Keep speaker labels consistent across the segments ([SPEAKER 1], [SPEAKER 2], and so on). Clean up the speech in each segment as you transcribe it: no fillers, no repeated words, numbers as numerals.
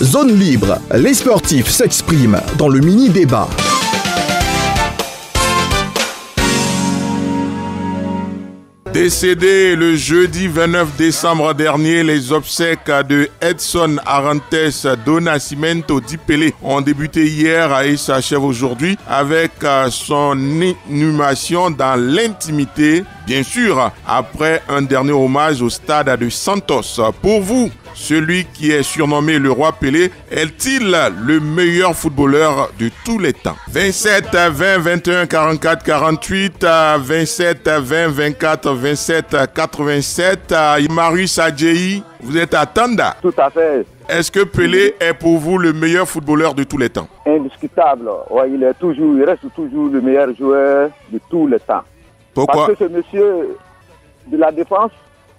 [SPEAKER 1] Zone libre, les sportifs s'expriment dans le mini-débat.
[SPEAKER 2] Décédé le jeudi 29 décembre dernier, les obsèques de Edson Arantes do Nascimento Di Pelé ont débuté hier et s'achèvent aujourd'hui avec son inhumation dans l'intimité, bien sûr, après un dernier hommage au stade de Santos. Pour vous, celui qui est surnommé le roi Pelé est-il le meilleur footballeur de tous les temps? 27 20 21 44 48 27 20 24 27 87. Marius Adjeyi, vous êtes à Tanda.
[SPEAKER 3] Tout à fait.
[SPEAKER 2] Est-ce que Pelé est pour vous le meilleur footballeur de tous les temps?
[SPEAKER 3] Indiscutable. Ouais, il reste toujours le meilleur joueur de tous les temps.
[SPEAKER 2] Pourquoi?
[SPEAKER 3] Parce que ce monsieur de la défense,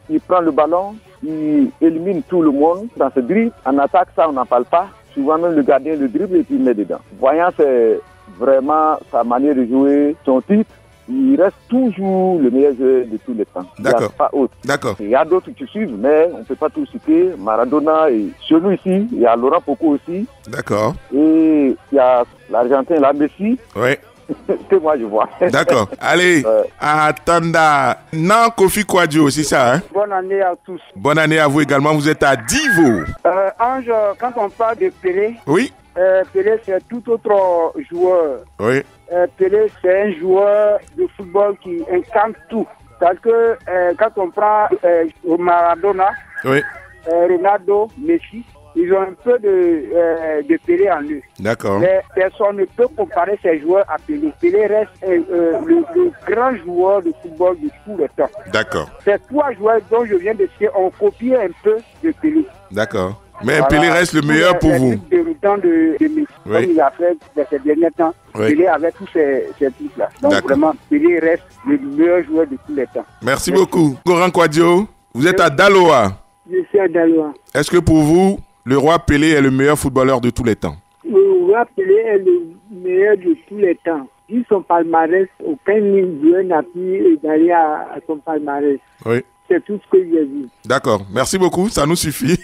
[SPEAKER 3] il prend le ballon, il élimine tout le monde dans ce dribble. En attaque, ça, on n'en parle pas. Souvent, même le gardien le dribble et puis il met dedans. Voyant, c'est vraiment sa manière de jouer, son titre. Il reste toujours le meilleur joueur de tous les temps.
[SPEAKER 2] D'accord.
[SPEAKER 3] Il n'y a pas autre.
[SPEAKER 2] D'accord.
[SPEAKER 3] Il y a d'autres qui suivent, mais on ne peut pas tout citer. Maradona et chez nous ici, il y a Laurent Poco aussi.
[SPEAKER 2] D'accord.
[SPEAKER 3] Et il y a l'Argentin, la Messi.
[SPEAKER 2] Oui.
[SPEAKER 3] Que moi je vois.
[SPEAKER 2] D'accord. Allez, à Tanda. Non, Kofi Kouadio, c'est ça, hein?
[SPEAKER 4] Bonne année à tous.
[SPEAKER 2] Bonne année à vous également. Vous êtes à Divo.
[SPEAKER 4] Ange, quand on parle de Pelé,
[SPEAKER 2] Oui.
[SPEAKER 4] Pelé c'est tout autre joueur.
[SPEAKER 2] Oui.
[SPEAKER 4] Pelé c'est un joueur de football qui incarne tout. Parce que quand on prend Maradona,
[SPEAKER 2] Oui.
[SPEAKER 4] Ronaldo, Messi, ils ont un peu de Pelé en eux.
[SPEAKER 2] D'accord.
[SPEAKER 4] Mais personne ne peut comparer ces joueurs à Pelé. Pelé reste le grand joueur de football de tout le temps.
[SPEAKER 2] D'accord.
[SPEAKER 4] Ces trois joueurs dont je viens de citer ont copié un peu de Pelé.
[SPEAKER 2] D'accord. Mais
[SPEAKER 4] Voilà.
[SPEAKER 2] Pelé reste le meilleur pour vous.
[SPEAKER 4] Le temps de Messi,
[SPEAKER 2] Oui.
[SPEAKER 4] comme il a fait ces derniers temps,
[SPEAKER 2] Oui.
[SPEAKER 4] Pelé avait tous ces trucs-là. Donc
[SPEAKER 2] D'accord.
[SPEAKER 4] vraiment, Pelé reste le meilleur joueur de tous les temps.
[SPEAKER 2] Merci beaucoup. Goran Kouadio, vous êtes à Daloa.
[SPEAKER 4] Je suis à Daloa.
[SPEAKER 2] Est-ce que pour vous, le roi Pelé est le meilleur footballeur de tous les temps?
[SPEAKER 4] Le roi Pelé est le meilleur de tous les temps. Vu son palmarès, aucun joueur n'a pu égaler à son palmarès.
[SPEAKER 2] Oui.
[SPEAKER 4] C'est tout ce que j'ai vu.
[SPEAKER 2] D'accord. Merci beaucoup. Ça nous suffit.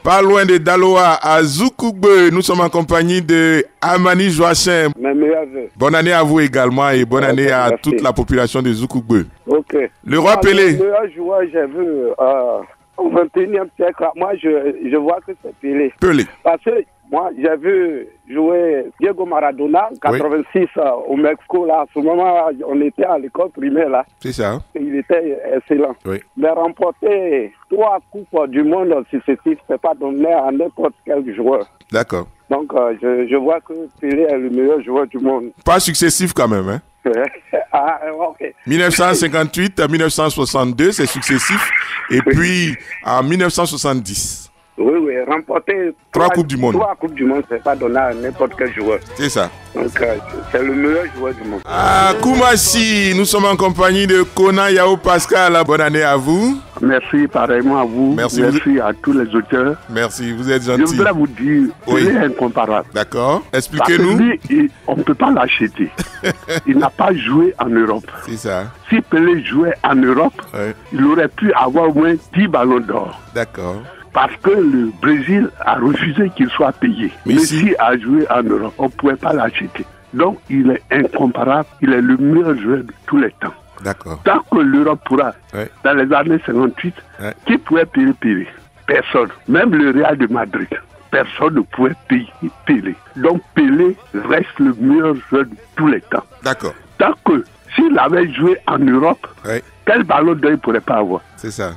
[SPEAKER 2] Pas loin de Daloa, à Zoukougbeu, nous sommes en compagnie de Amani Joachim.
[SPEAKER 3] Mes meilleurs vœux.
[SPEAKER 2] Bonne année à vous également et bonne année à
[SPEAKER 3] merci.
[SPEAKER 2] toute la population de Zoukougbeu.
[SPEAKER 3] Ok.
[SPEAKER 2] Le roi Pelé.
[SPEAKER 3] Le meilleur joueur, j'ai vu au 21e siècle, moi je vois que c'est Pelé.
[SPEAKER 2] Pelé.
[SPEAKER 3] Parce que moi j'ai vu jouer Diego Maradona en 86 au Mexico. Là. À ce moment, on était à l'école primaire là.
[SPEAKER 2] C'est ça.
[SPEAKER 3] Et il était excellent.
[SPEAKER 2] Oui.
[SPEAKER 3] Mais remporter 3 coupes du monde successifs, c'est pas donné à n'importe quel joueur.
[SPEAKER 2] D'accord.
[SPEAKER 3] Donc je vois que Pelé est le meilleur joueur du monde.
[SPEAKER 2] Pas successif quand même, hein?
[SPEAKER 3] Ah, ok.
[SPEAKER 2] 1958 à 1962, c'est successif. Et puis, en 1970.
[SPEAKER 3] Oui, remporter
[SPEAKER 2] 3 coupes du monde.
[SPEAKER 3] 3 coupes du monde, c'est pas donné à n'importe quel joueur.
[SPEAKER 2] C'est ça.
[SPEAKER 3] Donc, c'est le meilleur joueur du monde.
[SPEAKER 2] À Koumassi, nous sommes en compagnie de Kona Yao Pascal. Bonne année à vous.
[SPEAKER 5] Merci pareillement à vous.
[SPEAKER 2] Merci.
[SPEAKER 5] À tous les auteurs.
[SPEAKER 2] Merci, vous êtes
[SPEAKER 5] Je
[SPEAKER 2] gentil.
[SPEAKER 5] voudrais vous dire,
[SPEAKER 2] Oui.
[SPEAKER 5] Pelé est incomparable.
[SPEAKER 2] D'accord.
[SPEAKER 5] Parce que
[SPEAKER 2] Expliquez-nous.
[SPEAKER 5] lui, on ne peut pas l'acheter. Il n'a pas joué en Europe.
[SPEAKER 2] C'est ça.
[SPEAKER 5] Si Pelé jouait en Europe,
[SPEAKER 2] Oui.
[SPEAKER 5] il aurait pu avoir au moins 10 ballons d'or.
[SPEAKER 2] D'accord.
[SPEAKER 5] Parce que le Brésil a refusé qu'il soit payé. Messi a joué en Europe. On ne pouvait pas l'acheter. Donc, il est incomparable. Il est le meilleur joueur de tous les temps.
[SPEAKER 2] D'accord.
[SPEAKER 5] Tant que l'Europe pourra,
[SPEAKER 2] Ouais.
[SPEAKER 5] dans les années 58,
[SPEAKER 2] Ouais.
[SPEAKER 5] qui pouvait payer Pelé? Personne. Même le Real de Madrid. Personne ne pouvait payer Pelé. Donc Pelé reste le meilleur joueur de tous les temps.
[SPEAKER 2] D'accord.
[SPEAKER 5] Tant que s'il avait joué en Europe,
[SPEAKER 2] Oui.
[SPEAKER 5] quel ballon d'or il ne pourrait pas avoir?
[SPEAKER 2] C'est ça.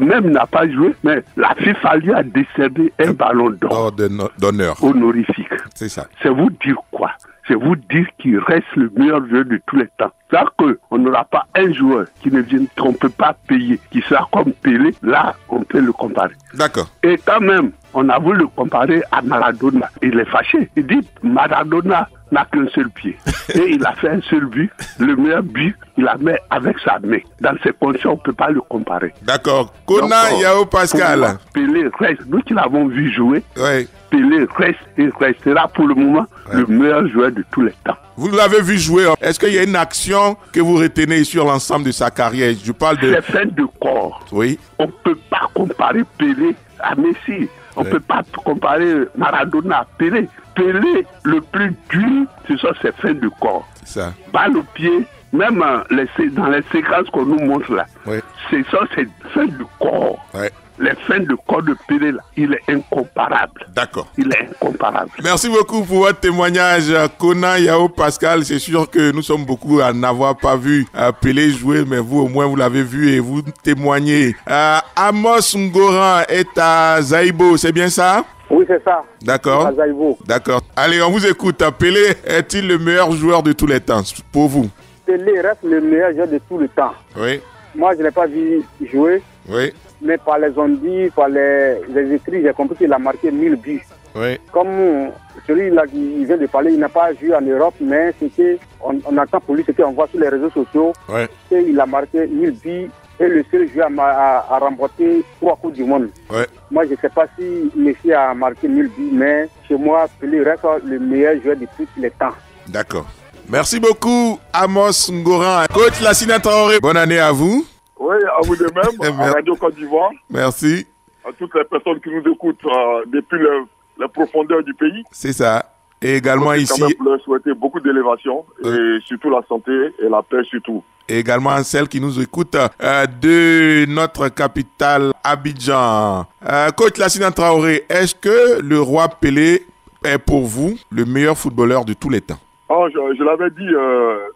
[SPEAKER 5] Même n'a pas joué, mais la FIFA lui a décerné un ballon d'or
[SPEAKER 2] D'honneur.
[SPEAKER 5] honorifique.
[SPEAKER 2] C'est ça.
[SPEAKER 5] C'est vous dire quoi? C'est vous dire qu'il reste le meilleur joueur de tous les temps. Tant qu'on n'aura pas un joueur qu'on ne peut pas payer, qui sera comme Pelé, là, on peut le comparer.
[SPEAKER 2] D'accord.
[SPEAKER 5] Et quand même, on a voulu le comparer à Maradona. Il est fâché. Il dit, Maradona n'a qu'un seul pied. Et il a fait un seul but. Le meilleur but, il la met avec sa main. Dans ces conditions, on ne peut pas le comparer.
[SPEAKER 2] D'accord. Kona Yao Pascal.
[SPEAKER 5] Pelé reste, nous qui l'avons vu jouer,
[SPEAKER 2] Oui.
[SPEAKER 5] Pelé reste et restera pour le moment le meilleur joueur de tous les temps.
[SPEAKER 2] Vous l'avez vu jouer. Est-ce qu'il y a une action que vous retenez sur l'ensemble de sa carrière? Je parle de...
[SPEAKER 5] C'est fin de corps.
[SPEAKER 2] Oui.
[SPEAKER 5] On ne peut pas comparer Pelé à Messi. On ne peut pas comparer Maradona à Pelé. Pelé, le plus dur, ce sont ses fins de corps.
[SPEAKER 2] C'est ça.
[SPEAKER 5] Balle au pied, même dans les séquences qu'on nous montre là,
[SPEAKER 2] Oui.
[SPEAKER 5] ce sont ses fins de corps.
[SPEAKER 2] Ouais.
[SPEAKER 5] Les fins de corps de Pelé, là, il est incomparable.
[SPEAKER 2] D'accord.
[SPEAKER 5] Il est incomparable.
[SPEAKER 2] Merci beaucoup pour votre témoignage, Kona Yao Pascal. C'est sûr que nous sommes beaucoup à n'avoir pas vu Pelé jouer, mais vous au moins vous l'avez vu et vous témoignez. Amos Ngoran est à Zaïbo, c'est bien ça?
[SPEAKER 3] Oui, c'est ça.
[SPEAKER 2] D'accord.
[SPEAKER 3] À Zaïbo.
[SPEAKER 2] D'accord. Allez, on vous écoute. Pelé est-il le meilleur joueur de tous les temps pour vous?
[SPEAKER 3] Pelé reste le meilleur joueur de tout le temps.
[SPEAKER 2] Oui.
[SPEAKER 3] Moi, je ne l'ai pas vu jouer,
[SPEAKER 2] Oui.
[SPEAKER 3] mais par les ondits, par les écrits, j'ai compris qu'il a marqué 1000 buts.
[SPEAKER 2] Oui.
[SPEAKER 3] Comme celui-là qui vient de parler, il n'a pas joué en Europe, mais on attend pour lui ce qu'on voit sur les réseaux sociaux.
[SPEAKER 2] Oui.
[SPEAKER 3] Il a marqué 1000 buts et le seul joueur à remporter 3 Coupes du Monde.
[SPEAKER 2] Oui.
[SPEAKER 3] Moi, je ne sais pas si Messi a marqué 1000 buts, mais chez moi, Pelé reste le meilleur joueur de tous les temps.
[SPEAKER 2] D'accord. Merci beaucoup, Amos Ngoran. Coach Lassina Traoré, bonne année à vous.
[SPEAKER 6] Oui, à vous de même, à Radio Côte d'Ivoire,
[SPEAKER 2] Merci.
[SPEAKER 6] à toutes les personnes qui nous écoutent depuis la profondeur du pays.
[SPEAKER 2] C'est ça. Et également
[SPEAKER 6] Donc,
[SPEAKER 2] ici,
[SPEAKER 6] quand même leur souhaiter beaucoup d'élévation et surtout la santé et la paix surtout.
[SPEAKER 2] et également celles qui nous écoutent de notre capitale Abidjan. Coach Lassina Traoré, est-ce que le roi Pelé est pour vous le meilleur footballeur de tous les temps?
[SPEAKER 6] Oh, je l'avais dit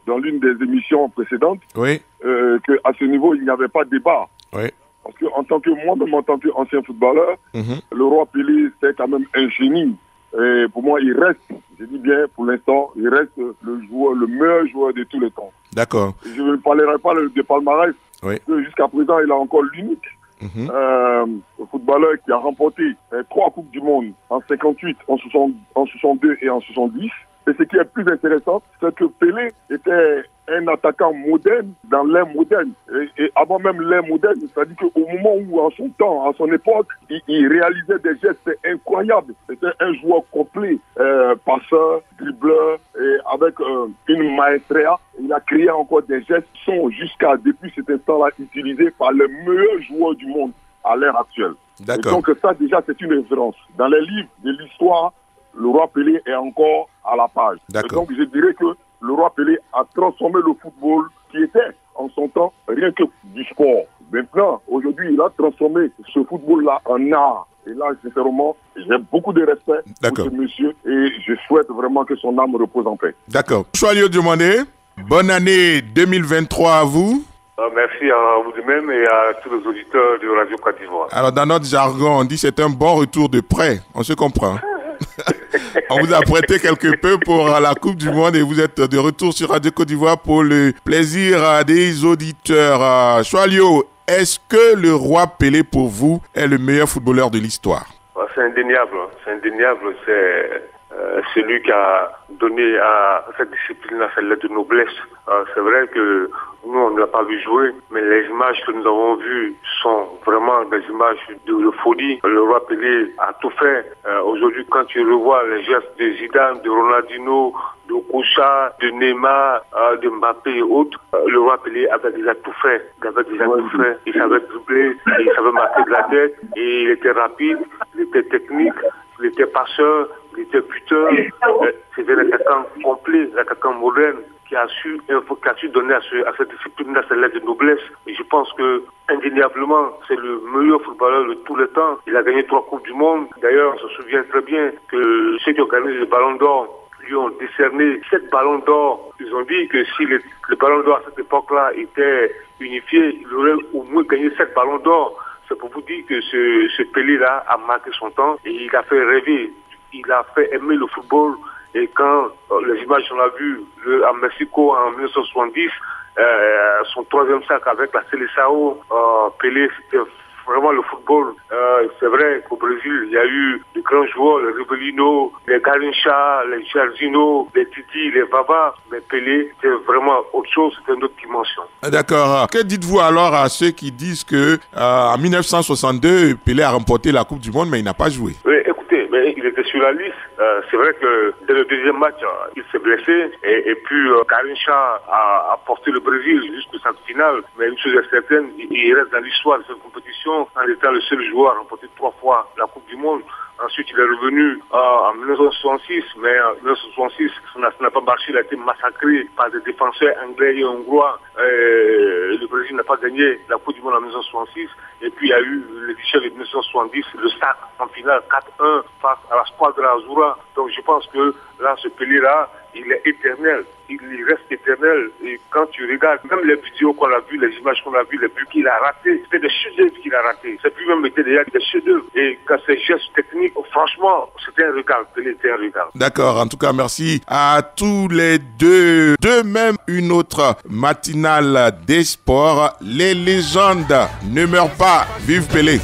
[SPEAKER 6] dans l'une des émissions précédentes,
[SPEAKER 2] Oui.
[SPEAKER 6] qu'à ce niveau, il n'y avait pas de débat.
[SPEAKER 2] Oui.
[SPEAKER 6] Parce que en tant que moi-même, en tant qu'ancien footballeur, le roi Pelé, c'est quand même un génie. Et pour moi, il reste, je dis bien pour l'instant, il reste le meilleur joueur de tous les temps.
[SPEAKER 2] D'accord.
[SPEAKER 6] Je ne parlerai pas de palmarès,
[SPEAKER 2] Oui.
[SPEAKER 6] parce que jusqu'à présent, il a encore l'unique footballeur qui a remporté 3 Coupes du Monde en 58, en 62 et en 70. Et ce qui est plus intéressant, c'est que Pelé était un attaquant moderne dans l'ère moderne. Et avant même l'ère moderne, c'est-à-dire qu'au moment où, en son temps, à son époque, il réalisait des gestes incroyables. C'était un joueur complet, passeur, dribbleur, et avec une maestria. Il a créé encore des gestes qui sont jusqu'à, depuis cet instant-là, utilisés par les meilleurs joueurs du monde à l'ère actuelle.
[SPEAKER 2] D'accord.
[SPEAKER 6] Et donc ça, déjà, c'est une référence. Dans les livres de l'histoire, le roi Pelé est encore à la page.
[SPEAKER 2] D'accord.
[SPEAKER 6] Et donc je dirais que le roi Pelé a transformé le football qui était en son temps rien que du sport. Maintenant, aujourd'hui, il a transformé ce football-là en art. Et là, sincèrement, j'ai beaucoup de respect pour ce monsieur et je souhaite vraiment que son âme repose en paix.
[SPEAKER 2] D'accord. Choalio Diomandé, bonne année 2023 à vous.
[SPEAKER 7] Merci à vous de même et à tous les auditeurs de Radio Côte d'Ivoire.
[SPEAKER 2] Alors, dans notre jargon, on dit que c'est un bon retour de prêt. On se comprend. On vous a prêté quelque peu pour la Coupe du Monde et vous êtes de retour sur Radio Côte d'Ivoire pour le plaisir des auditeurs. Choalio, est-ce que le roi Pelé, pour vous, est le meilleur footballeur de l'histoire?
[SPEAKER 7] C'est indéniable. C'est celui qui a donné à cette discipline cette lettre de noblesse. C'est vrai que nous, on ne l'a pas vu jouer, mais les images que nous avons vues sont vraiment des images de folie. Le roi Pelé a tout fait. Aujourd'hui, quand tu revois les gestes de Zidane, de Ronaldinho, de Kocha, de Neymar, de Mbappé et autres, le roi Pelé avait déjà tout fait. Il savait dribbler, il savait marquer de la tête, et il était rapide, il était technique, il était passeur, il était buteur. C'était l'attaquant complet, l'attaquant moderne qui a su donner à cette discipline-là cette lettre de noblesse. Et je pense que, indéniablement, c'est le meilleur footballeur de tous les temps. Il a gagné 3 Coupes du Monde. D'ailleurs, on se souvient très bien que ceux qui ont gagné le Ballon d'Or lui ont décerné 7 ballons d'or. Ils ont dit que si le Ballon d'Or à cette époque-là était unifié, il aurait au moins gagné 7 ballons d'or. C'est pour vous dire que ce Pelé-là a marqué son temps et il a fait rêver. Il a fait aimer le football. Et quand les images qu'on a vues à Mexico en 1970, son 3e sac avec la Seleção, Pelé, c'était vraiment le football. C'est vrai qu'au Brésil, il y a eu de grands joueurs, les Ribelino, les Garrincha, les Jairzinho, les Titi, les Baba. Mais Pelé, c'était vraiment autre chose, c'était une autre dimension.
[SPEAKER 2] D'accord. Que dites-vous alors à ceux qui disent que en 1962, Pelé a remporté la Coupe du Monde, mais il n'a pas joué?
[SPEAKER 7] Oui, écoutez, mais mais il était sur la liste. C'est vrai que dès le deuxième match, il s'est blessé et puis Garrincha a porté le Brésil jusqu'au stade final. Mais une chose est certaine, il reste dans l'histoire de cette compétition en étant le seul joueur à remporter 3 fois la Coupe du Monde. Ensuite, il est revenu en 1966, mais en 1966, ça n'a pas marché, il a été massacré par des défenseurs anglais et hongrois. Le Brésil n'a pas gagné la Coupe du Monde en 1966. Et puis, il y a eu l'édition de 1970, le sac en finale 4-1 face à la Squadra Azzurra. Donc, je pense que là, ce Pelé-là, il est éternel. Il reste éternel. Et quand tu regardes, même les vidéos qu'on a vues, les images qu'on a vues, les buts qu'il a ratés, c'était des chefs-d'œuvre qu'il a ratés. C'est plus même été déjà des chefs-d'œuvre. Et quand ces gestes techniques, franchement, c'était un regard. Pelé était un regard.
[SPEAKER 2] D'accord. En tout cas, merci à tous les deux. De même, une autre matinale des sports. Les légendes ne meurent pas. Vive Pelé.